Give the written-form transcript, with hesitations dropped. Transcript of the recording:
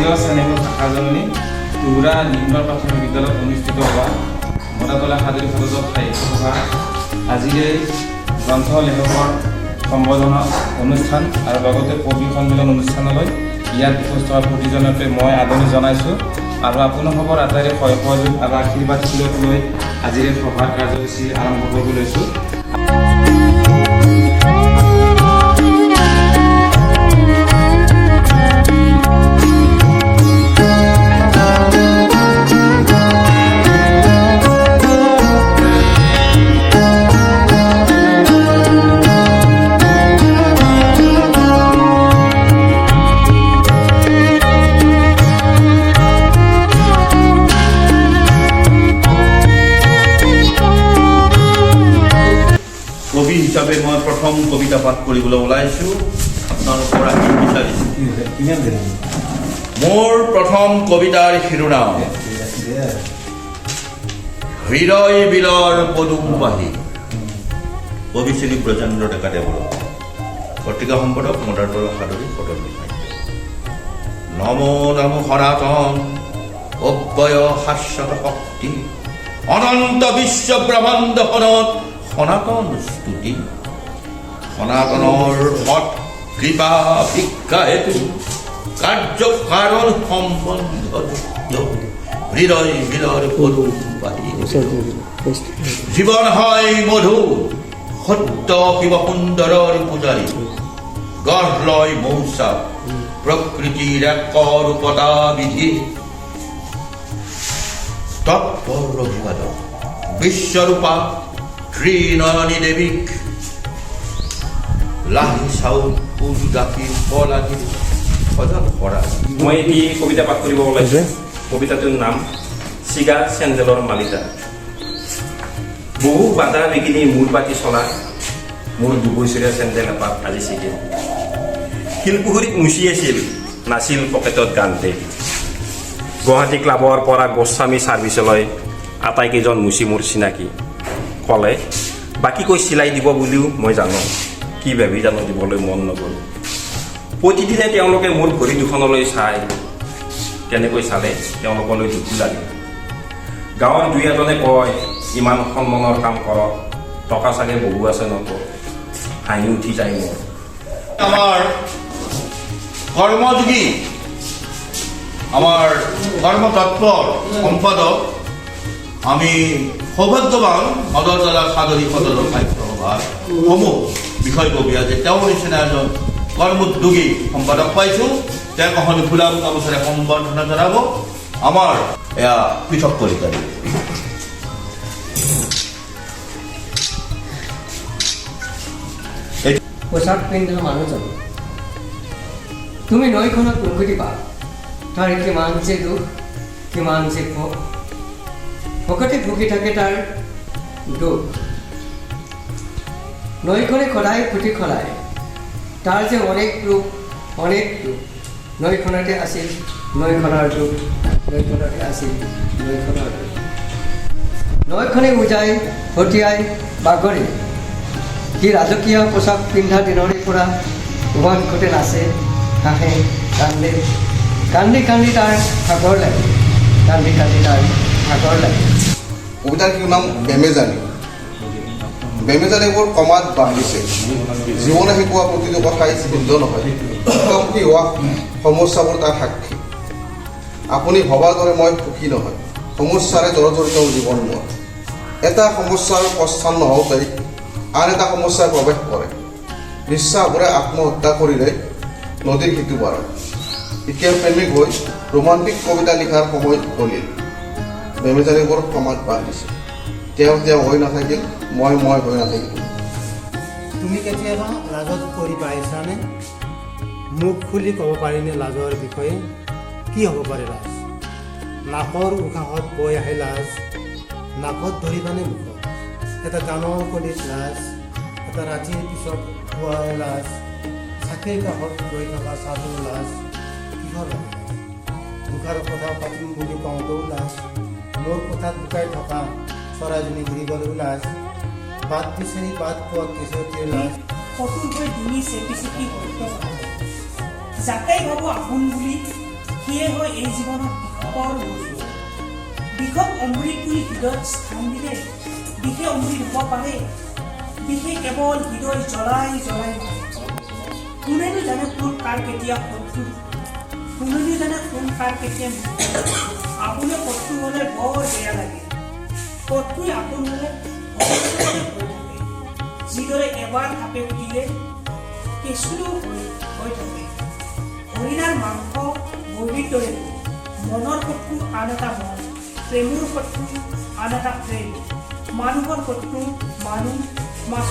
তৃতীয় শ্ৰেণীৰ শাখাজননী টুৰা নিম্ন প্ৰাথমিক বিদ্যালয়ত অনুষ্ঠিত হোৱা মতাতলা সাদৰী সদস্যৰ সাহিত্য সভা আজিৰ এই গ্ৰন্থ লেখকৰ সম্বৰ্ধনা অনুষ্ঠান আৰু লগতে কবি সন্মিলন অনুষ্ঠানলৈ ইয়াত উপস্থিত হোৱা প্ৰতিজনকে মই আদৰণি জনাইছোঁ আৰু আপোনালোকৰ আটাইৰে সহযোগ আৰু আশীৰ্বাদ লৈ আজিৰ এই সভাৰ কাৰ্যসূচী আৰম্ভ কৰিব লৈছোঁ। কবি হিচাপে মই প্ৰথম কবিতা পাঠ কৰিবলৈ ওলাইছোঁ। আপোনালোকৰ আশীৰ্বাদ বিচাৰিছোঁ। মোৰ প্ৰথম কবিতাৰ শিৰোনাম হৃদয় বিলৰ পদুমবাহী, কবি শ্ৰী ব্ৰজেন্দ্ৰ ডেকাদেৱৰ, পত্ৰিকা সম্পাদক মদাৰতলা সাদৰী সদস্য। নমো নমো সনাতন অব্যয় শাশ্বত শক্তি, অনন্ত বিশ্ব ব্ৰহ্মাণ্ডখনত সনাতন স্তুতি, সনাতনৰ সৎ কৃপা ভিক্ষা হেতু কাৰ্য কাৰণ সম্বন্ধ হৃদয় বিলৰ পদুমবাহী। জীৱন হয় মধু সত্য শিৱ সুন্দৰৰ পূজাৰী, গঢ় লয় মৌচাক প্ৰকৃতিৰ এক ৰূপতা বিধি, তৎপৰ ৰঘুপাদ বিশ্বৰূপা ত্ৰিনয়নী দেৱীক লাহি চাউল ফুল গাখীৰ ফল আদি সজাগ কৰা। মই এটি কবিতা পাঠ কৰিব ওলাইছোঁ। কবিতাটোৰ নাম চিগা চেণ্ডেলৰ মালিতা। বহু বাধা বিঘিনি মূৰ পাতি চলা মোৰ দুবছৰীয়া চেণ্ডেল এপাত আজি ছিগিল। শিলপুখুৰীত মুচি আছিল, নাছিল পকেটত গানতে। গুৱাহাটী ক্লাবৰ পৰা গোস্বামী ছাৰ্ভিচলৈ আটাইকেইজন মুচি মোৰ চিনাকি। ক'লে বাকীকৈ চিলাই দিব বুলিও মই জানো, কি ভাবি জানো দিবলৈ মন নগ'ল। প্ৰতিদিনে তেওঁলোকে মোৰ ভৰি দুখনলৈ চাই, কেনেকৈ চালে তেওঁলোকলৈ দুখো লাগে। গাঁৱৰ দুই এজনে কয় ইমান সন্মানৰ কাম কৰক, টকা চাগে বহু আছে নকওঁ, হাঁহি উঠি যায় মোৰ। আমাৰ কৰ্মযোগী, আমাৰ কৰ্মতৎপৰ সম্পাদক, আমি সৌভাগ্যৱান মদাৰতলা সাদৰী সদস্য সাহিত্য সভাৰ সমূহ বিষয়ববীয়া যে তেওঁৰ নিচিনা এজন কৰ্মোদ্যোগী সম্পাদক পাইছোঁ। তেওঁক অহনি ফুলা গামোচাৰে সম্বৰ্ধনা জনাব আমাৰ এয়া পৃথক কলিতা। পোচাক পিন্ধা মানুহজন, তুমি নৈখনত মুখি দিবা, তাৰ কিমান যে দুখ, কিমান যে ভোগ, ভকতে ভুগি থাকে তাৰ দুখ। নৈখনে সদায় ফুটি খলায়, তাৰ যে অনেক ৰূপ, অনেক দুখ। নৈখনতে আছিল নৈখনৰ দুখ, নৈখনতে আছিল নৈখনৰ দুখ। নৈখনে উজাই হতিয়াই বাগৰি, সি ৰাজকীয় পোচাক পিন্ধা দিনৰে পৰা উভৈনদী নাচে, হাঁহে, কান্দে, কান্দি কান্দি তাৰ ভাগৰ লাগে, কান্দি কান্দি তাৰ ভাগৰ লাগে। কবিতাৰ শিৰোনাম বেমেজানি। বেমেজানিবোৰ কমাত বাঢ়িছে। জীৱনে শিকোৱা প্ৰতিটো কথাই শুদ্ধ নহয়, মুখামুখি হোৱা সমস্যাবোৰ তাৰ সাক্ষী। আপুনি ভবাৰ দৰে মই সুখী নহয়, সমস্যাৰে জৰ্জৰিত জীৱন মোৰ। এটা সমস্যাৰ প্ৰস্থান নহওঁতেই আন এটা সমস্যাই প্ৰৱেশ কৰে। নিস্বাবোৰে আত্মহত্যা কৰিলে নদীৰ সিটো পাৰত। এতিয়া প্ৰেমিক হৈ ৰোমান্টিক কবিতা লিখাৰ সময় গলিল। বেমেজানিবোৰ সমাজ বাঢ়িছে। তেওঁ হৈ নাথাকিল, মই হৈ নাথাকিল। তুমি কেতিয়াবা লাজত পৰি পাইছানে? মুখ খুলি ক'ব পাৰিনে লাজৰ বিষয়ে? কি হ'ব পাৰে লাজ? নাকৰ উশাহত বৈ আহে লাজ, নাকত ধৰিবানে মুখত? এটা গানৰ কলিত লাজ, এটা ৰাতিৰ পিছত হোৱাৰ লাজ, চাকিৰ কাষত গৈ থকা চাহৰ লাজ, কিহৰ লাজ? মুখাৰ কথা পাতিম বুলি কওঁতেও লাজ, মোৰ কোঠাত লুকাই থকা চৰাইজনী ঘূৰি গ'লেও লাজ, বাট বিচাৰি বাট পোৱা কেঁচুৱাটিৰ লাজ। সতুৰকৈ ডিঙি চেপি চেপি সত্য যাকে ভাবোঁ আপোন বুলি সি সিয়ে হয় এই জীৱনত বিষৰ বস্তু। বিষক অমৃত বুলি হৃদয়ত স্থান দিলে বিষে অমৃত হ'ব পাৰে। বিষে কেৱল হৃদয় জ্বলাই জ্বলাই মাৰে। কোনেনো জানে কোন কাৰ কেতিয়া শত্ৰু, কোনেনো জানে কোন কাৰ কেতিয়া মিত্ৰ। আপুনি শত্ৰু হ'লে বৰ বেয়া লাগে, শত্ৰুৱে আপোন হ'লে ভয় থাকে। যিদৰে এবাৰ সাপে খুটিলে কেঁচুলো হৈ থাকে। হৰিণাৰ মাংস বলিৰ দৰে, মনৰ শত্ৰু আন এটা মন, প্ৰেমৰ শত্ৰু আন এটা প্ৰেম, মানুহৰ শত্ৰু মানুহ মাছ।